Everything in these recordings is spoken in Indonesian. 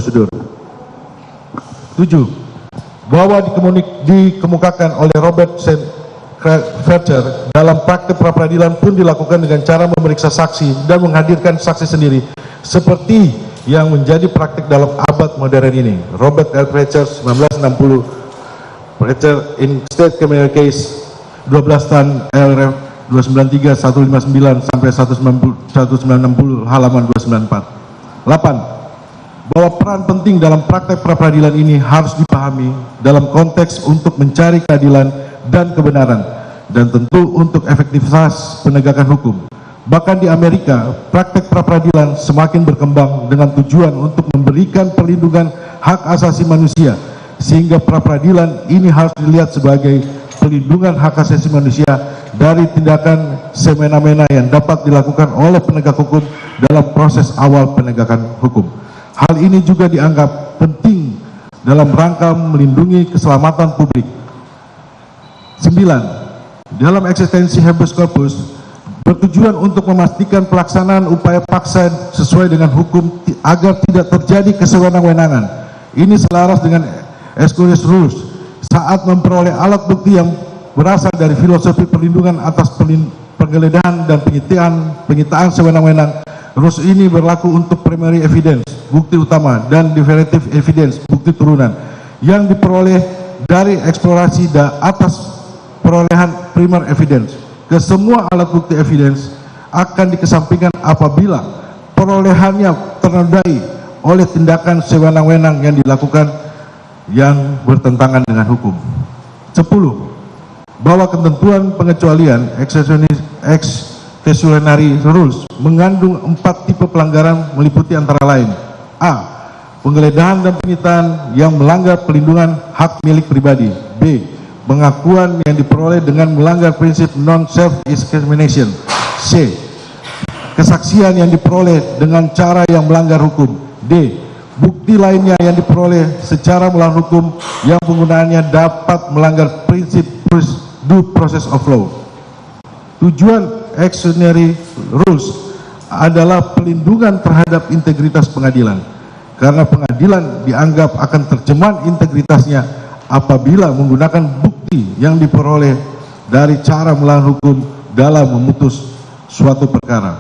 prosedur. 7. Bahwa dikemukakan oleh Robert St. Fletcher dalam praktek pra-peradilan pun dilakukan dengan cara memeriksa saksi dan menghadirkan saksi sendiri seperti yang menjadi praktik dalam abad modern ini. Robert L. Fletcher 1960, Fletcher in State Criminal Case 12 Tan LRF 293 159 sampai 1960 halaman 294. 8. Bahwa peran penting dalam praktek pra-peradilan ini harus dipahami dalam konteks untuk mencari keadilan dan kebenaran, dan tentu untuk efektivitas penegakan hukum. Bahkan di Amerika, praktek pra-peradilan semakin berkembang dengan tujuan untuk memberikan perlindungan hak asasi manusia, sehingga pra-peradilan ini harus dilihat sebagai pelindungan hak asasi manusia dari tindakan semena-mena yang dapat dilakukan oleh penegak hukum dalam proses awal penegakan hukum. Hal ini juga dianggap penting dalam rangka melindungi keselamatan publik. 9. Dalam eksistensi habeas corpus bertujuan untuk memastikan pelaksanaan upaya paksa sesuai dengan hukum agar tidak terjadi kesewenang-wenangan. Ini selaras dengan Escurius Rules saat memperoleh alat bukti yang berasal dari filosofi perlindungan atas penggeledahan dan penyitaan sewenang-wenang. Rules ini berlaku untuk primary evidence, bukti utama, dan derivative evidence, bukti turunan, yang diperoleh dari eksplorasi atas perolehan primer evidence. Kesemua alat bukti evidence akan dikesampingkan apabila perolehannya ternodai oleh tindakan sewenang-wenang yang dilakukan yang bertentangan dengan hukum. 10. Bahwa ketentuan pengecualian exclusionary rules mengandung 4 tipe pelanggaran meliputi antara lain: A. Penggeledahan dan penyitaan yang melanggar pelindungan hak milik pribadi. B. Pengakuan yang diperoleh dengan melanggar prinsip non-self-incrimination. C. Kesaksian yang diperoleh dengan cara yang melanggar hukum. D. Bukti lainnya yang diperoleh secara melanggar hukum yang penggunaannya dapat melanggar prinsip due process of law. Tujuan exclusionary rules adalah pelindungan terhadap integritas pengadilan, karena pengadilan dianggap akan tercemar integritasnya apabila menggunakan bukti yang diperoleh dari cara melanggar hukum dalam memutus suatu perkara.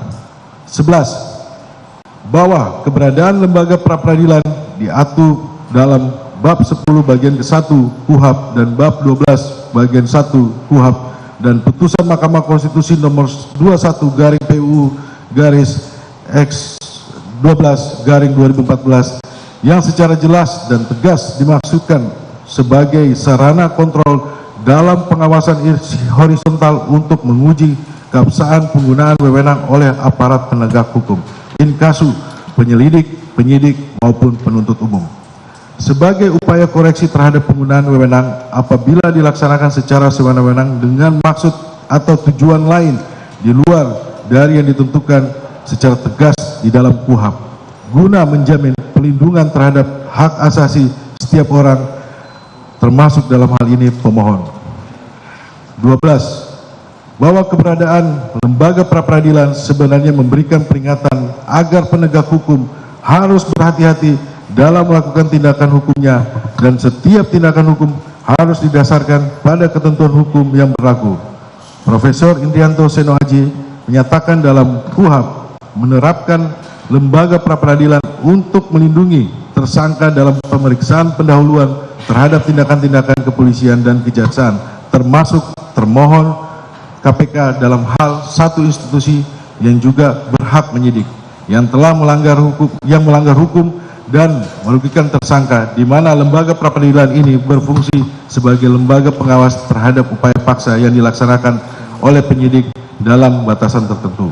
11. Bahwa keberadaan lembaga pra-peradilan diatur dalam bab 10 bagian ke-1 KUHP dan bab 12 bagian 1 KUHP, dan putusan Mahkamah Konstitusi nomor 21 PU X 12 2014 yang secara jelas dan tegas dimaksudkan sebagai sarana kontrol dalam pengawasan horizontal untuk menguji keabsahan penggunaan wewenang oleh aparat penegak hukum, inkasu, penyelidik, penyidik, maupun penuntut umum. Sebagai upaya koreksi terhadap penggunaan wewenang apabila dilaksanakan secara sewenang-wenang dengan maksud atau tujuan lain di luar dari yang ditentukan secara tegas di dalam KUHP, guna menjamin pelindungan terhadap hak asasi setiap orang, termasuk dalam hal ini pemohon. 12. Bahwa keberadaan lembaga pra-peradilan sebenarnya memberikan peringatan agar penegak hukum harus berhati-hati dalam melakukan tindakan hukumnya, dan setiap tindakan hukum harus didasarkan pada ketentuan hukum yang berlaku. Profesor Indrianto Seno Aji menyatakan dalam KUHP menerapkan lembaga pra-peradilan untuk melindungi tersangka dalam pemeriksaan pendahuluan terhadap tindakan-tindakan kepolisian dan kejaksaan, termasuk termohon KPK dalam hal satu institusi yang juga berhak menyidik yang telah melanggar hukum dan merugikan tersangka, di mana lembaga pra-peradilan ini berfungsi sebagai lembaga pengawas terhadap upaya paksa yang dilaksanakan oleh penyidik dalam batasan tertentu.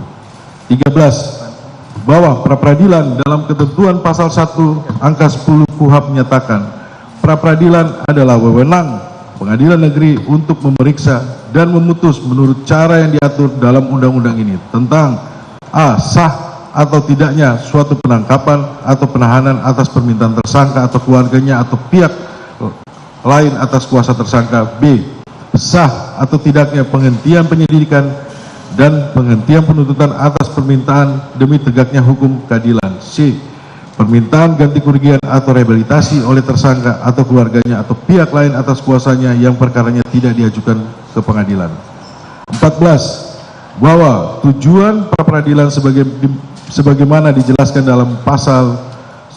13. Bahwa pra-peradilan dalam ketentuan pasal 1 angka 10 KUHP menyatakan pra-peradilan adalah wewenang pengadilan negeri untuk memeriksa dan memutus menurut cara yang diatur dalam undang-undang ini tentang a. sah atau tidaknya suatu penangkapan atau penahanan atas permintaan tersangka atau keluarganya atau pihak lain atas kuasa tersangka. B. Sah atau tidaknya penghentian penyelidikan dan penghentian penuntutan atas permintaan demi tegaknya hukum keadilan. C. permintaan ganti kerugian atau rehabilitasi oleh tersangka atau keluarganya atau pihak lain atas kuasanya yang perkaranya tidak diajukan ke pengadilan. 14. Bahwa tujuan pra-peradilan sebagaimana dijelaskan dalam pasal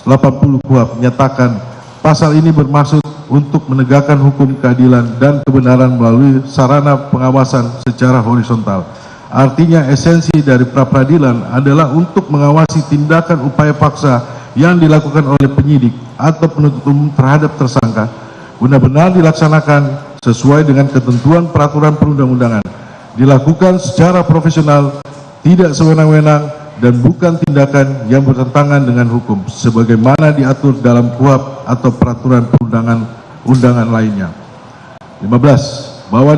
80 KUHP menyatakan pasal ini bermaksud untuk menegakkan hukum keadilan dan kebenaran melalui sarana pengawasan secara horizontal. Artinya esensi dari pra-peradilan adalah untuk mengawasi tindakan upaya paksa yang dilakukan oleh penyidik atau penuntut umum terhadap tersangka benar-benar dilaksanakan sesuai dengan ketentuan peraturan perundang-undangan, dilakukan secara profesional, tidak sewenang-wenang, dan bukan tindakan yang bertentangan dengan hukum sebagaimana diatur dalam KUHP atau peraturan perundang-undangan lainnya. 15. Bahwa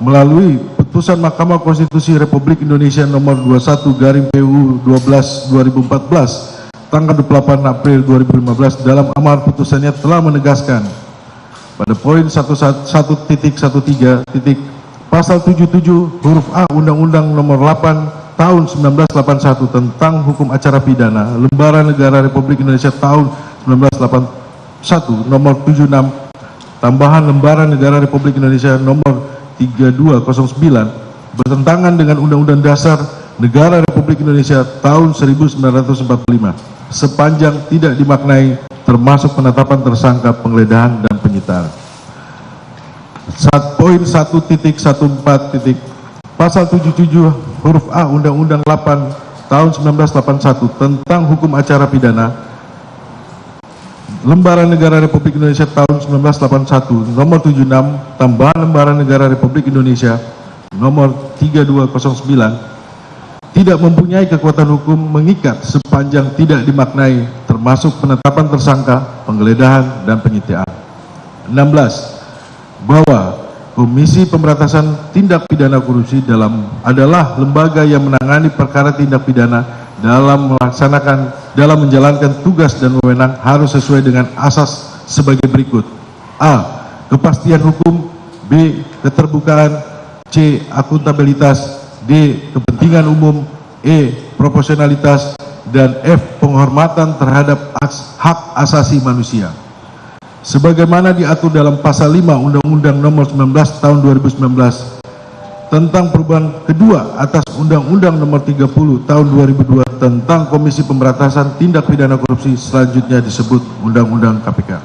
melalui putusan Mahkamah Konstitusi Republik Indonesia nomor 21/PU 12/2014 tanggal 28 April 2015 dalam amar putusannya telah menegaskan pada poin 11.13 pasal 77 huruf A Undang-Undang nomor 8 tahun 1981 tentang hukum acara pidana, Lembaran Negara Republik Indonesia tahun 1981 nomor 76, tambahan Lembaran Negara Republik Indonesia nomor 3209 bertentangan dengan Undang-Undang Dasar Negara Republik Indonesia tahun 1945 sepanjang tidak dimaknai termasuk penetapan tersangka, penggeledahan dan penyitaan. Poin 1.14. Pasal 77 huruf A Undang-Undang 8 tahun 1981 tentang hukum acara pidana, Lembaran Negara Republik Indonesia tahun 1981 nomor 76, tambahan Lembaran Negara Republik Indonesia nomor 3209 tidak mempunyai kekuatan hukum mengikat sepanjang tidak dimaknai termasuk penetapan tersangka, penggeledahan dan penyitaan. 16. Bahwa Komisi Pemberantasan Tindak Pidana Korupsi adalah lembaga yang menangani perkara tindak pidana dalam menjalankan tugas dan wewenang harus sesuai dengan asas sebagai berikut: A. Kepastian hukum, B. Keterbukaan, C. Akuntabilitas, D. Kepentingan umum, E. Proporsionalitas, dan F. Penghormatan terhadap hak asasi manusia. Sebagaimana diatur dalam pasal 5 Undang-Undang nomor 19 tahun 2019 tentang perubahan kedua atas Undang-Undang nomor 30 tahun 2002 tentang Komisi Pemberantasan Tindak Pidana Korupsi, selanjutnya disebut Undang-Undang KPK.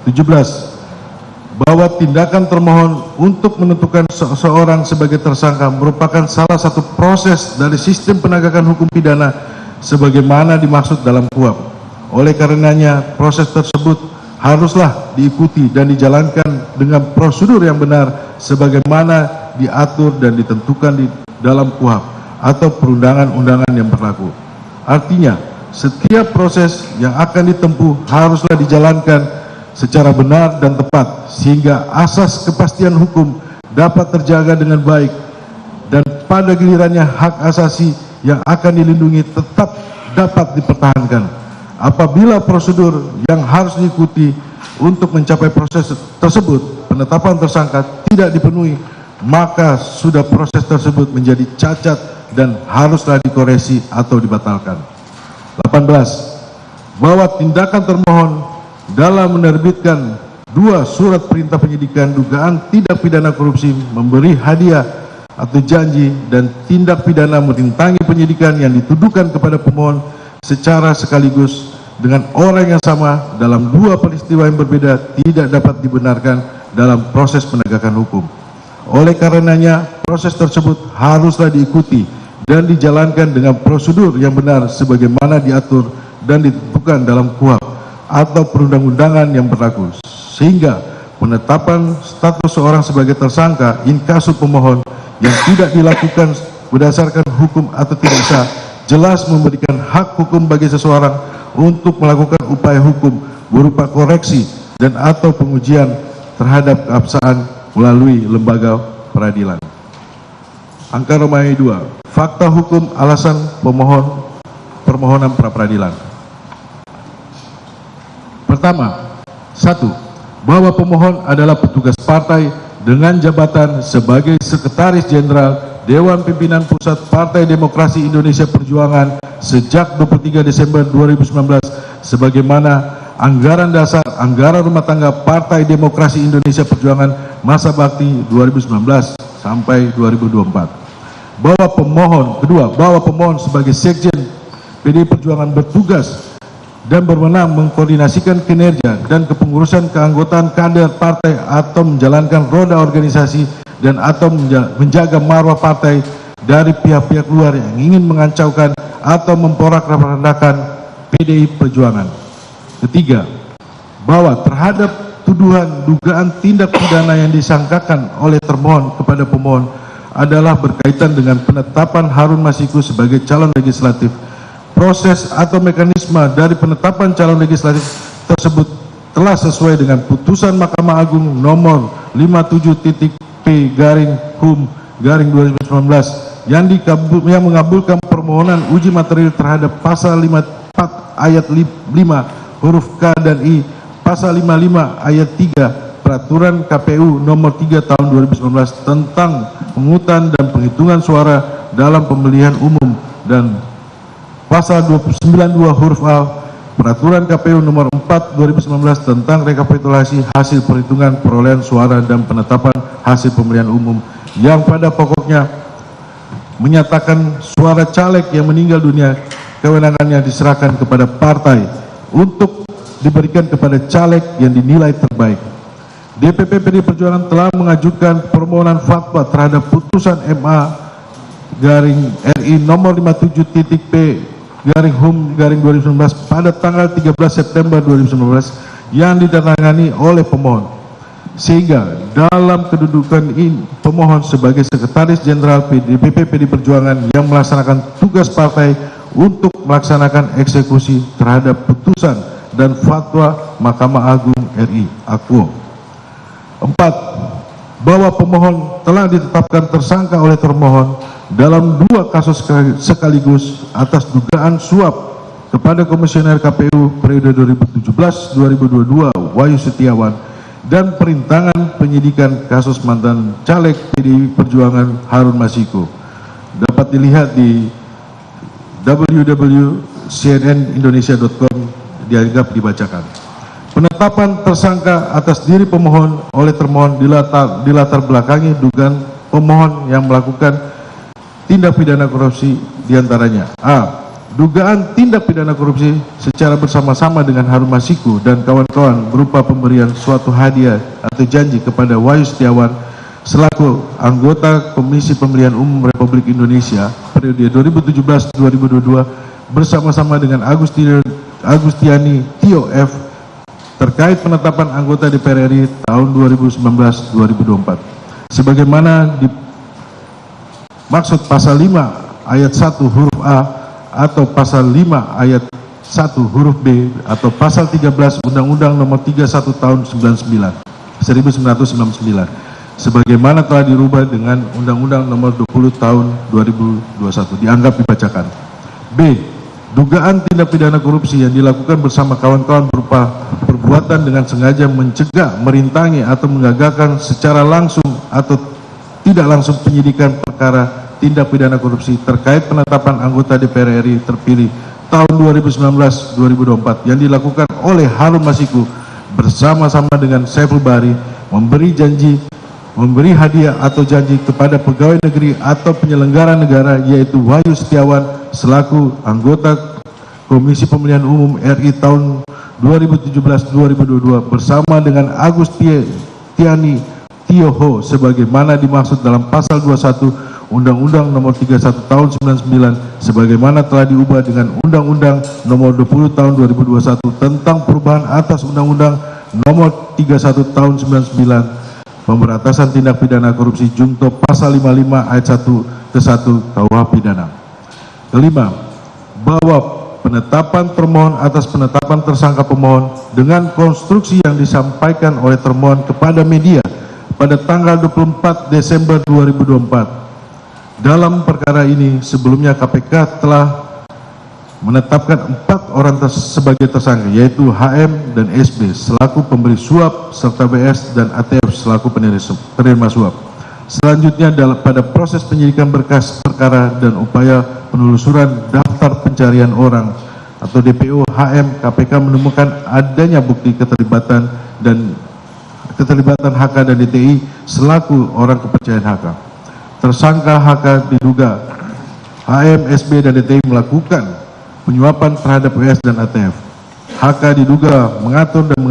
17. Bahwa tindakan termohon untuk menentukan seseorang sebagai tersangka merupakan salah satu proses dari sistem penegakan hukum pidana sebagaimana dimaksud dalam KUHP. Oleh karenanya proses tersebut haruslah diikuti dan dijalankan dengan prosedur yang benar sebagaimana diatur dan ditentukan di dalam KUHP atau perundangan-undangan yang berlaku. Artinya, setiap proses yang akan ditempuh haruslah dijalankan secara benar dan tepat sehingga asas kepastian hukum dapat terjaga dengan baik dan pada gilirannya hak asasi yang akan dilindungi tetap dapat dipertahankan. Apabila prosedur yang harus diikuti untuk mencapai proses tersebut, penetapan tersangka tidak dipenuhi, maka sudah proses tersebut menjadi cacat dan haruslah dikoreksi atau dibatalkan. 18. Bahwa tindakan termohon dalam menerbitkan 2 surat perintah penyidikan dugaan tindak pidana korupsi, memberi hadiah atau janji, dan tindak pidana merintangi penyidikan yang dituduhkan kepada pemohon secara sekaligus dengan orang yang sama dalam 2 peristiwa yang berbeda tidak dapat dibenarkan dalam proses penegakan hukum. Oleh karenanya proses tersebut haruslah diikuti dan dijalankan dengan prosedur yang benar sebagaimana diatur dan ditentukan dalam KUHP atau perundang-undangan yang berlaku, sehingga penetapan status seorang sebagai tersangka in casu pemohon yang tidak dilakukan berdasarkan hukum atau tidak sah jelas memberikan hak hukum bagi seseorang untuk melakukan upaya hukum berupa koreksi dan atau pengujian terhadap keabsahan melalui lembaga peradilan. Angka Romawi 2. Fakta hukum alasan permohonan pra-peradilan. Pertama, 1. Bahwa pemohon adalah petugas partai dengan jabatan sebagai Sekretaris Jenderal Dewan Pimpinan Pusat Partai Demokrasi Indonesia Perjuangan sejak 23 Desember 2019 sebagaimana anggaran dasar anggaran rumah tangga Partai Demokrasi Indonesia Perjuangan masa bakti 2019 sampai 2024. Bahwa pemohon sebagai sekjen PDI Perjuangan bertugas dan berwenang mengkoordinasikan kinerja dan kepengurusan keanggotaan kader partai atau menjalankan roda organisasi dan atau menjaga marwah partai dari pihak-pihak luar yang ingin mengacaukan atau memporak-porandakan PDI Perjuangan. Ketiga, bahwa terhadap tuduhan dugaan tindak pidana yang disangkakan oleh termohon kepada pemohon adalah berkaitan dengan penetapan Harun Masiku sebagai calon legislatif. Proses atau mekanisme dari penetapan calon legislatif tersebut telah sesuai dengan putusan Mahkamah Agung nomor 57.P/HUM/2019 yang mengabulkan permohonan uji materi terhadap pasal 54 ayat 5 huruf K dan I, pasal 55 ayat 3 peraturan KPU nomor 3 tahun 2019 tentang pemungutan dan penghitungan suara dalam pemilihan umum dan pasal 292 huruf A peraturan KPU nomor 4 2019 tentang rekapitulasi hasil perhitungan perolehan suara dan penetapan hasil pemilihan umum yang pada pokoknya menyatakan suara caleg yang meninggal dunia kewenangannya diserahkan kepada partai untuk diberikan kepada caleg yang dinilai terbaik. DPP PDI Perjuangan telah mengajukan permohonan fatwa terhadap putusan MA/RI nomor 57.P/HUM/2019 pada tanggal 13 September 2019 yang ditandatangani oleh pemohon, sehingga dalam kedudukan ini pemohon sebagai Sekretaris Jenderal DPP PDI Perjuangan yang melaksanakan tugas partai untuk melaksanakan eksekusi terhadap putusan dan fatwa Mahkamah Agung RI Akuo. 4. Bahwa pemohon telah ditetapkan tersangka oleh termohon dalam 2 kasus sekaligus atas dugaan suap kepada Komisioner KPU periode 2017-2022 Wahyu Setiawan dan perintangan penyidikan kasus mantan caleg PDI Perjuangan Harun Masiku. Dapat dilihat di www.cnnindonesia.com, dianggap dibacakan. Penetapan tersangka atas diri pemohon oleh termohon dilatar belakangi dugaan pemohon yang melakukan tindak pidana korupsi diantaranya: A. Dugaan tindak pidana korupsi secara bersama-sama dengan Harun Masiku dan kawan-kawan berupa pemberian suatu hadiah atau janji kepada Wahyu Setiawan selaku anggota Komisi Pemilihan Umum Republik Indonesia periode 2017-2022 bersama-sama dengan Agustiani Tio F terkait penetapan anggota DPR RI tahun 2019-2024 sebagaimana dimaksud pasal 5 ayat 1 huruf A atau pasal 5 ayat 1 huruf B atau pasal 13 Undang-Undang nomor 31 tahun 1999 sebagaimana telah dirubah dengan Undang-Undang nomor 20 tahun 2021, dianggap dibacakan. B. Dugaan tindak pidana korupsi yang dilakukan bersama kawan-kawan berupa perbuatan dengan sengaja mencegah, merintangi atau menggagalkan secara langsung atau tidak langsung penyidikan perkara tindak pidana korupsi terkait penetapan anggota DPR RI terpilih tahun 2019-2024 yang dilakukan oleh Harun Masiku bersama-sama dengan Saiful Bahri, memberi hadiah atau janji kepada pegawai negeri atau penyelenggara negara yaitu Wahyu Setiawan selaku anggota Komisi Pemilihan Umum RI tahun 2017-2022 bersama dengan Agustiani Tioho sebagaimana dimaksud dalam pasal 21 Undang-Undang nomor 31 tahun 99 sebagaimana telah diubah dengan Undang-Undang nomor 20 tahun 2021 tentang perubahan atas Undang-Undang nomor 31 tahun 99 pemberantasan tindak pidana korupsi Jungto pasal 55 ayat 1 ke 1 KUH pidana. Kelima, bahwa penetapan termohon atas penetapan tersangka pemohon dengan konstruksi yang disampaikan oleh termohon kepada media pada tanggal 24 Desember 2024. Dalam perkara ini sebelumnya KPK telah menetapkan 4 orang sebagai tersangka yaitu HM dan SB selaku pemberi suap serta BS dan ATF selaku penerima suap. Selanjutnya pada proses penyidikan berkas perkara dan upaya penelusuran daftar pencarian orang atau DPO HM, KPK menemukan adanya bukti keterlibatan HK dan DTI selaku orang kepercayaan HK. Tersangka HK diduga HM, SB, dan DTI melakukan penyuapan terhadap WS dan ATF. HK diduga mengatur dan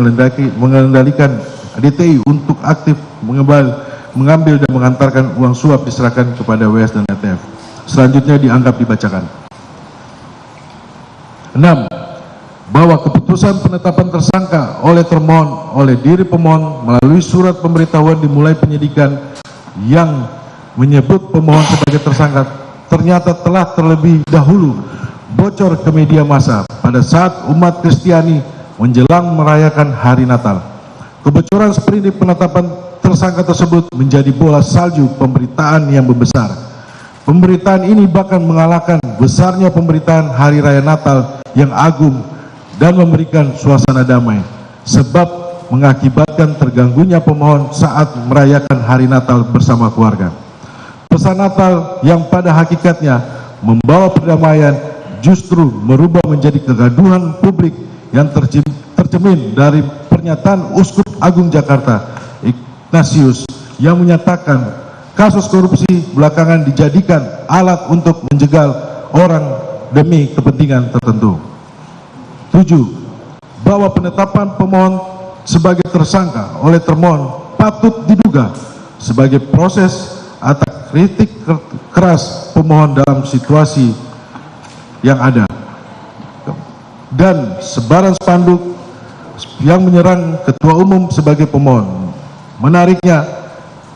mengendalikan DTI untuk aktif mengambil dan mengantarkan uang suap diserahkan kepada WS dan ATF. Selanjutnya dianggap dibacakan. 6. Bahwa keputusan penetapan tersangka oleh termohon oleh diri pemohon melalui surat pemberitahuan dimulai penyidikan yang menyebut pemohon sebagai tersangka ternyata telah terlebih dahulu bocor ke media massa pada saat umat Kristiani menjelang merayakan hari Natal. Kebocoran sprindik penetapan tersangka tersebut menjadi bola salju pemberitaan yang membesar. Pemberitaan ini bahkan mengalahkan besarnya pemberitaan hari raya Natal yang agung dan memberikan suasana damai, sebab mengakibatkan terganggunya pemohon saat merayakan hari Natal bersama keluarga. Pesan Natal yang pada hakikatnya membawa perdamaian justru merubah menjadi kegaduhan publik yang tercermin dari pernyataan Uskup Agung Jakarta Ignatius yang menyatakan kasus korupsi belakangan dijadikan alat untuk menjegal orang demi kepentingan tertentu. 7. Bahwa penetapan pemohon sebagai tersangka oleh termohon patut diduga sebagai proses atas kritik keras pemohon dalam situasi yang ada dan sebaran spanduk yang menyerang ketua umum sebagai pemohon. Menariknya,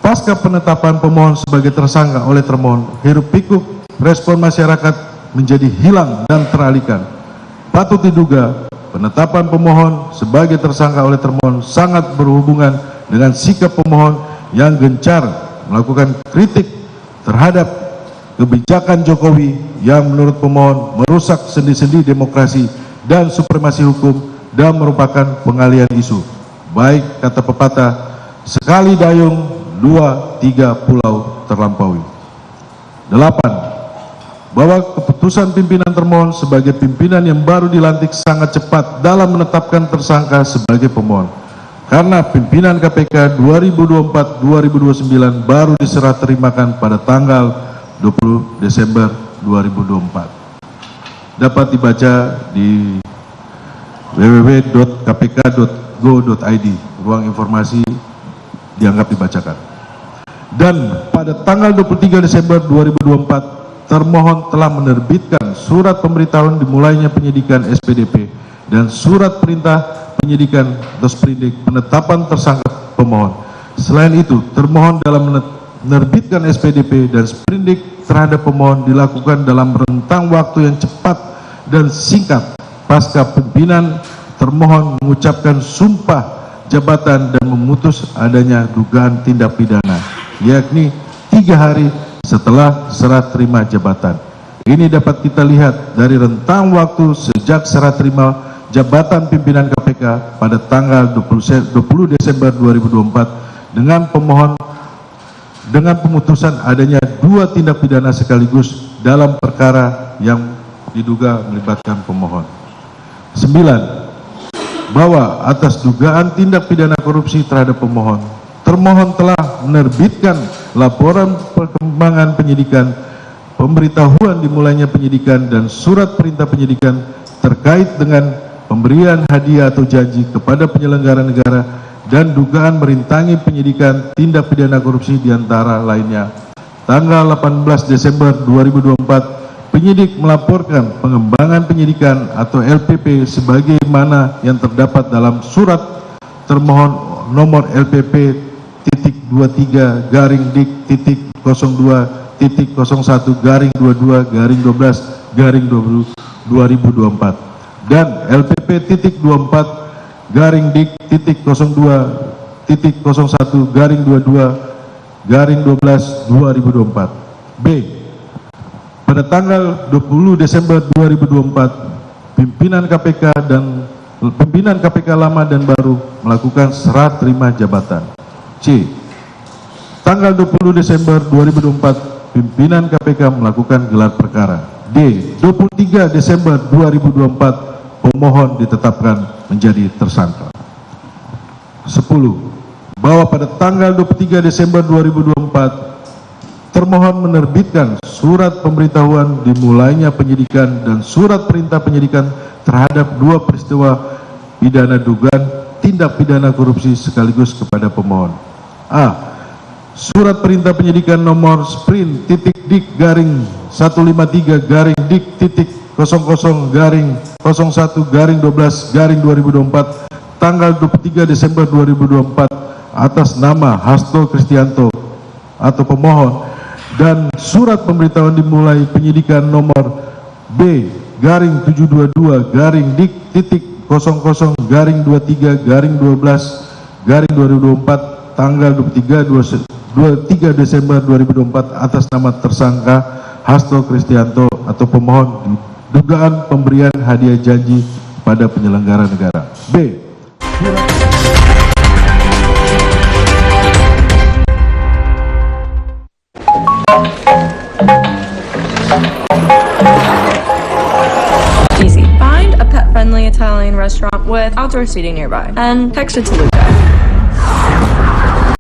pasca penetapan pemohon sebagai tersangka oleh termohon, hiruk pikuk respon masyarakat menjadi hilang dan teralihkan. Patut diduga penetapan pemohon sebagai tersangka oleh termohon sangat berhubungan dengan sikap pemohon yang gencar melakukan kritik terhadap kebijakan Jokowi yang menurut pemohon merusak sendi-sendi demokrasi dan supremasi hukum dan merupakan pengalian isu. Baik kata pepatah, sekali dayung, 2-3 pulau terlampaui. 8. Bahwa keputusan pimpinan termohon sebagai pimpinan yang baru dilantik sangat cepat dalam menetapkan tersangka sebagai pemohon. Karena pimpinan KPK 2024-2029 baru diserah terimakan pada tanggal 20 Desember 2024. Dapat dibaca di www.kpk.go.id. Ruang informasi dianggap dibacakan. Dan pada tanggal 23 Desember 2024 termohon telah menerbitkan surat pemberitahuan dimulainya penyidikan SPDP dan surat perintah penyidikan atau sprindik penetapan tersangka pemohon. Selain itu, termohon dalam menerbitkan SPDP dan sprindik terhadap pemohon dilakukan dalam rentang waktu yang cepat dan singkat pasca pimpinan termohon mengucapkan sumpah jabatan dan memutus adanya dugaan tindak pidana, yakni 3 hari setelah serah terima jabatan. Ini dapat kita lihat dari rentang waktu sejak serah terima jabatan pimpinan KPK pada tanggal 20 Desember 2024 dengan pemutusan adanya 2 tindak pidana sekaligus dalam perkara yang diduga melibatkan pemohon. 9. Bahwa atas dugaan tindak pidana korupsi terhadap pemohon, termohon telah menerbitkan laporan perkembangan penyidikan, pemberitahuan dimulainya penyidikan, dan surat perintah penyidikan terkait dengan pemberian hadiah atau janji kepada penyelenggara negara dan dugaan merintangi penyidikan tindak pidana korupsi diantara lainnya. Tanggal 18 Desember 2024, penyidik melaporkan pengembangan penyidikan atau LPP sebagaimana yang terdapat dalam surat termohon nomor LPP /23 /DIK-01/22/2024 dan LPP /24/DIK-01/22/12/2024. B. Pada tanggal 20 Desember 2024, pimpinan KPK lama dan baru melakukan serah terima jabatan. C. tanggal 20 Desember 2024 pimpinan KPK melakukan gelar perkara. D. 23 Desember 2024 pemohon ditetapkan menjadi tersangka. 10. Bahwa pada tanggal 23 Desember 2024 termohon menerbitkan surat pemberitahuan dimulainya penyidikan dan surat perintah penyidikan terhadap dua peristiwa pidana dugaan tindak pidana korupsi sekaligus kepada pemohon. A. Surat perintah penyidikan nomor sprint titik dik garing 153 garing dik titik 00 garing 01 garing 12 garing 2024 tanggal 23 Desember 2024 atas nama Hasto Kristianto atau pemohon, dan surat pemberitahuan dimulai penyidikan nomor B garing 722 garing dik titik 00 garing 23 garing 12 garing 2024 tanggal 23 Desember 2024 atas nama tersangka Hasto Kristianto atau pemohon dugaan pemberian hadiah janji pada penyelenggara negara. B. Easy. Find a pet-friendly Italian restaurant with outdoor seating nearby and text it to Luca.